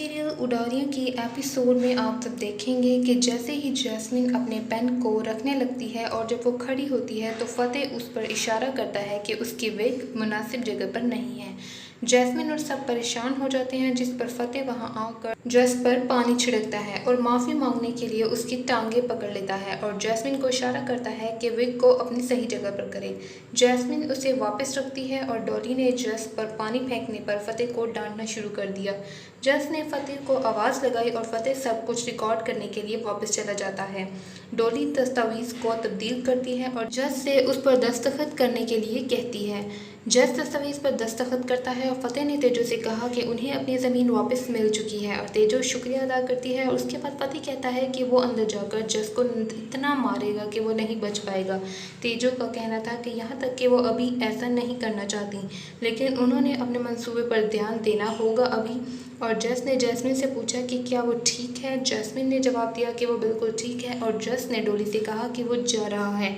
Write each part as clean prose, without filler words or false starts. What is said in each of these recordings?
Serial उडारियाँ की episode में आप सब देखेंगे कि जैसे ही जैस्मिन अपने पेन को रखने लगती है और जब वो खड़ी होती है तो फतेह उस पर इशारा करता है कि उसकी विग मुनासिब जगह पर नहीं है। जैस्मिन और सब परेशान हो जाते हैं, जिस पर फतेह वहां आकर जस पर पानी छिड़कता है और माफ़ी मांगने के लिए उसकी टांगें पकड़ लेता है और जैस्मिन को इशारा करता है कि विग को अपनी सही जगह पर करे। जैस्मिन उसे वापस रखती है और डॉली ने जस पर पानी फेंकने पर फतेह को डांटना शुरू कर दिया। जस ने फतेह को आवाज़ लगाई और फतेह सब कुछ रिकॉर्ड करने के लिए वापस चला जाता है। डॉली दस्तावेज़ को तब्दील करती है और जस से उस पर दस्तखत करने के लिए कहती है। जस दस्तावेज़ पर दस्तखत करता है और फतेह ने तेजो से कहा कि उन्हें अपनी ज़मीन वापस मिल चुकी है और तेजो शुक्रिया अदा करती है। और उसके बाद फतेह कहता है कि वो अंदर जाकर जस को इतना मारेगा कि वो नहीं बच पाएगा। तेजो का कहना था कि यहाँ तक कि वो अभी ऐसा नहीं करना चाहती, लेकिन उन्होंने अपने मंसूबे पर ध्यान देना होगा अभी। और जस ने जैस्मिन से पूछा कि क्या वो ठीक है। जैस्मिन ने जवाब दिया कि वो बिल्कुल ठीक है और जस ने डॉली से कहा कि वो जा रहा है।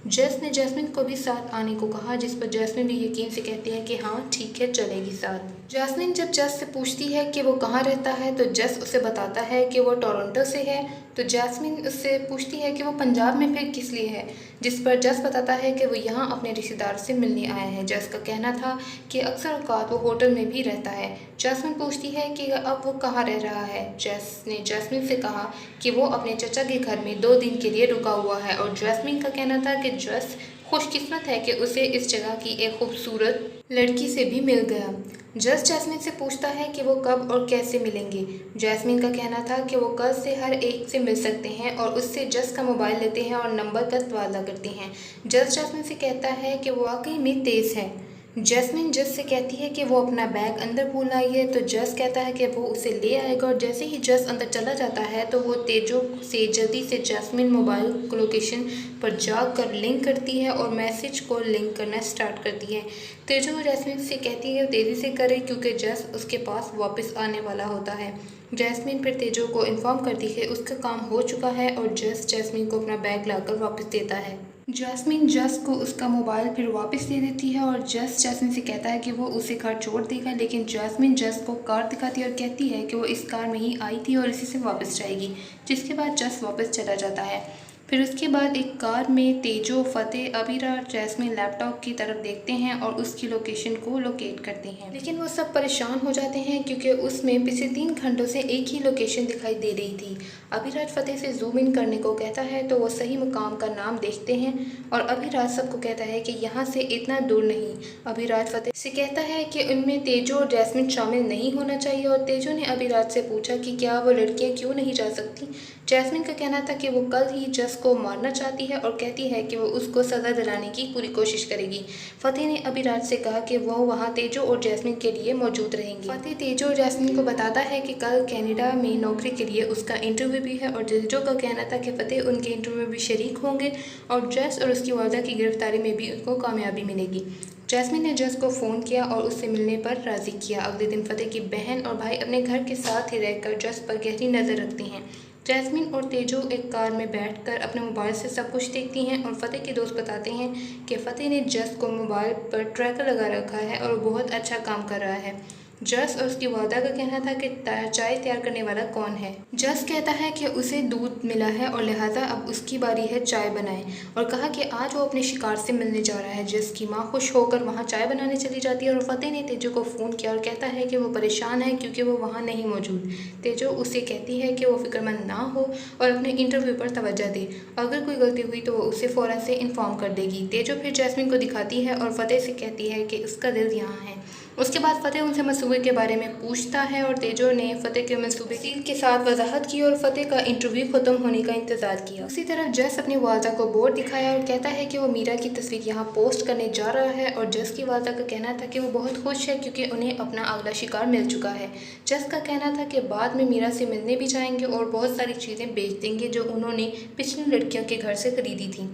जस ने जैस्मिन को भी साथ आने को कहा, जिस पर जैस्मिन भी यकीन से कहती है कि हाँ ठीक है, चलेगी साथ। जैस्मिन जब जस से पूछती है कि वो कहाँ रहता है तो जस उसे बताता है कि वो टोरंटो से है। तो जैस्मिन उससे पूछती है कि वो पंजाब में फिर किस लिए है, जिस पर जस बताता है कि वो यहाँ अपने रिश्तेदार से मिलने आया है। जस का कहना था कि अक्सर औकात वो होटल में भी रहता है। जैस्मिन पूछती है कि अब वो कहाँ रह रहा है। जस ने जैस्मिन से कहा कि वो अपने चचा के घर में 2 दिन के लिए रुका हुआ है और जैस्मिन का कहना था कि जस खुशकिस्मत है कि उसे इस जगह की एक खूबसूरत लड़की से भी मिल गया। जस जैस्मिन से पूछता है कि वो कब और कैसे मिलेंगे। जैस्मिन का कहना था कि वो कल से हर एक से मिल सकते हैं और उससे जस का मोबाइल लेते हैं और नंबर का तबादला करते हैं। जस जैस्मिन से कहता है कि वो वाकई में तेज़ है। जैस्मिन जस से कहती है कि वो अपना बैग अंदर भूल आई है, तो जस कहता है कि वो उसे ले आएगा और जैसे ही जस अंदर चला जाता है तो वो तेजो से जल्दी से जैस्मिन मोबाइल लोकेशन पर जाकर लिंक करती है और मैसेज को लिंक करना स्टार्ट करती है। तेजो जैस्मिन से कहती है तेज़ी से करे क्योंकि जस उसके पास वापस आने वाला होता है। जैस्मिन फिर तेजो को इन्फॉर्म करती है उसका काम हो चुका है और जस जैस्मिन को अपना बैग लाकर वापस देता है। जैस्मिन जस को उसका मोबाइल फिर वापस दे देती है और जस जैस्मिन से कहता है कि वो उसे घर छोड़ देगा, लेकिन जैस्मिन जस को कार दिखाती है और कहती है कि वो इस कार में ही आई थी और इसी से वापस जाएगी, जिसके बाद जस वापस चला जाता है। फिर उसके बाद एक कार में तेजो, फतेह, अबीरा, जैस्मिन लैपटॉप की तरफ देखते हैं और उसकी लोकेशन को लोकेट करते हैं, लेकिन वो सब परेशान हो जाते हैं क्योंकि उसमें पिछले 3 घंटों से एक ही लोकेशन दिखाई दे रही थी। अभिराज फतेह से जूम इन करने को कहता है तो वो सही मुकाम का नाम देखते हैं और अभिराज सबको कहता है कि यहाँ से इतना दूर नहीं। अभिराज फतेह से कहता है कि उनमें तेजो और जैस्मिन शामिल नहीं होना चाहिए और तेजो ने अभिराज से पूछा कि क्या वो लड़कियाँ क्यों नहीं जा सकती। जैस्मिन का कहना था कि वो कल ही जस को मारना चाहती है और कहती है कि वो उसको सज़ा दिलाने की पूरी कोशिश करेगी। फतेह ने अभिराज से कहा कि वो वहाँ तेजो और जैस्मिन के लिए मौजूद रहेंगी। फतेह तेजो और जैस्मिन को बताता है कि कल कनाडा में नौकरी के लिए उसका इंटरव्यू भी है और तेजो का कहना था कि फतेह उनके इंटरव्यू में भी शरीक होंगे और जस और उसकी वालदा की गिरफ्तारी में भी उनको कामयाबी मिलेगी। जैस्मिन ने जस को फ़ोन किया और उससे मिलने पर राज़ी किया। अगले दिन फतेह की बहन और भाई अपने घर के साथ ही रहकर जस पर गहरी नज़र रखते हैं। जैस्मिन और तेजो एक कार में बैठकर अपने मोबाइल से सब कुछ देखती हैं और फतेह के दोस्त बताते हैं कि फतेह ने जस को मोबाइल पर ट्रैकर लगा रखा है और वो बहुत अच्छा काम कर रहा है। जस और उसकी वालदा का कहना था कि चाय तैयार करने वाला कौन है। जस कहता है कि उसे दूध मिला है और लिहाजा अब उसकी बारी है चाय बनाए और कहा कि आज वो अपने शिकार से मिलने जा रहा है। जस की माँ खुश होकर वहाँ चाय बनाने चली जाती है और फतेह ने तेजो को फ़ोन किया और कहता है कि वो परेशान है क्योंकि वो वहाँ नहीं मौजूद। तेजो उसे कहती है कि वो फिक्रमंद ना हो और अपने इंटरव्यू पर तवज्जो दे, अगर कोई गलती हुई तो वो उसे फ़ौरन से इन्फॉर्म कर देगी। तेजो फिर जैस्मिन को दिखाती है और फतेह से कहती है कि उसका दिल यहाँ है। उसके बाद फतेह उनसे मंसूबे के बारे में पूछता है और तेजो ने फतेह के मंसूबे के साथ वजाहत की और फतेह का इंटरव्यू ख़त्म होने का इंतज़ार किया। उसी तरफ जस अपनी वालदा को बोर्ड दिखाया और कहता है कि वो मीरा की तस्वीर यहाँ पोस्ट करने जा रहा है और जस की वालदा का कहना था कि वो बहुत खुश है क्योंकि उन्हें अपना अगला शिकार मिल चुका है। जस का कहना था कि बाद में मीरा से मिलने भी जाएंगे और बहुत सारी चीज़ें बेच देंगे जो उन्होंने पिछली लड़कियों के घर से खरीदी थी।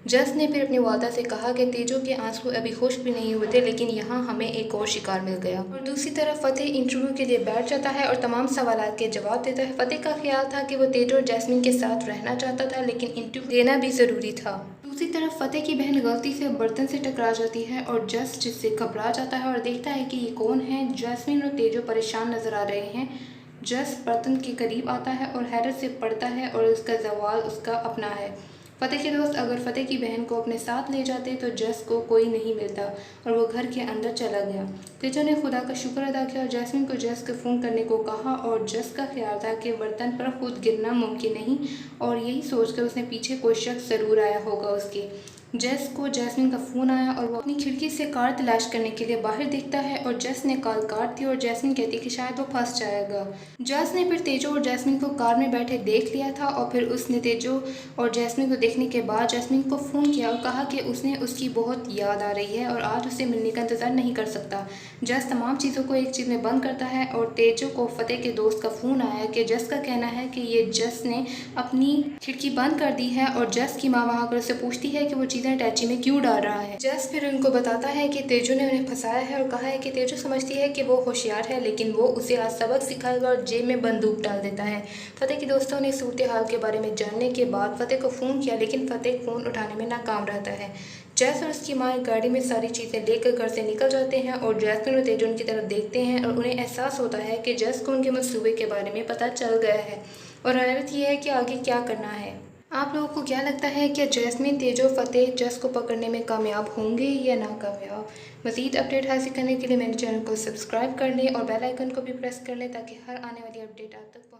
जस ने फिर अपनी वालदा से कहा कि तेजो के आंसू अभी खुश भी नहीं हुए थे, लेकिन यहाँ हमें एक और शिकार मिल गया। और दूसरी तरफ फतेह इंटरव्यू के लिए बैठ जाता है और तमाम सवालात के जवाब देता है। फतेह का ख्याल था कि वो तेजो और जैस्मिन के साथ रहना चाहता था, लेकिन इंटरव्यू देना भी ज़रूरी था। दूसरी तरफ फतेह की बहन गलती से बर्तन से टकरा जाती है और जस जिससे घबरा जाता है और देखता है कि ये कौन है। जैस्मिन और तेजो परेशान नजर आ रहे हैं। जस बर्तन के करीब आता है और हैरत से पड़ता है और उसका जवाल उसका अपना है। फ़तेह के दोस्त अगर फ़तेह की बहन को अपने साथ ले जाते तो जस को कोई नहीं मिलता और वो घर के अंदर चला गया। तेजो ने खुदा का शुक्र अदा किया और जैस्मिन को जस को फ़ोन करने को कहा और जस का ख्याल था कि बर्तन पर खुद गिरना मुमकिन नहीं और यही सोचकर उसने पीछे कोई शख्स ज़रूर आया होगा उसके। जस को जैस्मिन का फ़ोन आया और वो अपनी खिड़की से कार तलाश करने के लिए बाहर देखता है और जस ने कॉल काट दी और जैस्मिन कहती कि शायद वो फंस जाएगा। जस ने फिर तेजो और जैस्मिन को कार में बैठे देख लिया था और फिर उसने तेजो और जैस्मिन को देखने के बाद जैस्मिन को फ़ोन किया और कहा कि उसने उसकी बहुत याद आ रही है और आज उसे मिलने का इंतज़ार नहीं कर सकता। जस तमाम चीज़ों को एक चीज़ में बंद करता है और तेजो को फ़तेह के दोस्त का फ़ोन आया कि जस का कहना है कि ये जस ने अपनी खिड़की बंद कर दी है और जस की माँ वहाँ आकर उससे पूछती है कि वो चीज़ें अटैची में क्यों डाल रहा है। जस फिर उनको बताता है कि तेजो ने उन्हें फंसाया है और कहा है कि तेजो समझती है कि वो होशियार है लेकिन वो उसे आज सबक सिखाएगा और जेब में बंदूक डाल देता है। फ़तेह के दोस्तों ने सूरत हाल के बारे में जानने के बाद फ़तेह को फ़ोन किया लेकिन फ़तेह फ़ोन उठाने में नाकाम रहता है। जैस और उसकी माँ एक गाड़ी में सारी चीज़ें लेकर घर से निकल जाते हैं और जैस्मिन और तेजो उनकी तरफ देखते हैं और उन्हें एहसास होता है कि जस को उनके मंसूबे के बारे में पता चल गया है और हैरत यह है कि आगे क्या करना है। आप लोगों को क्या लगता है कि जैस्मिन तेजो फ़तेह जस को पकड़ने में कामयाब होंगे या नाकामयाब? मज़ीद अपडेट हासिल करने के लिए मेरे चैनल को सब्सक्राइब कर लें और बेल आइकन को भी प्रेस कर लें ताकि हर आने वाली अपडेट आप तक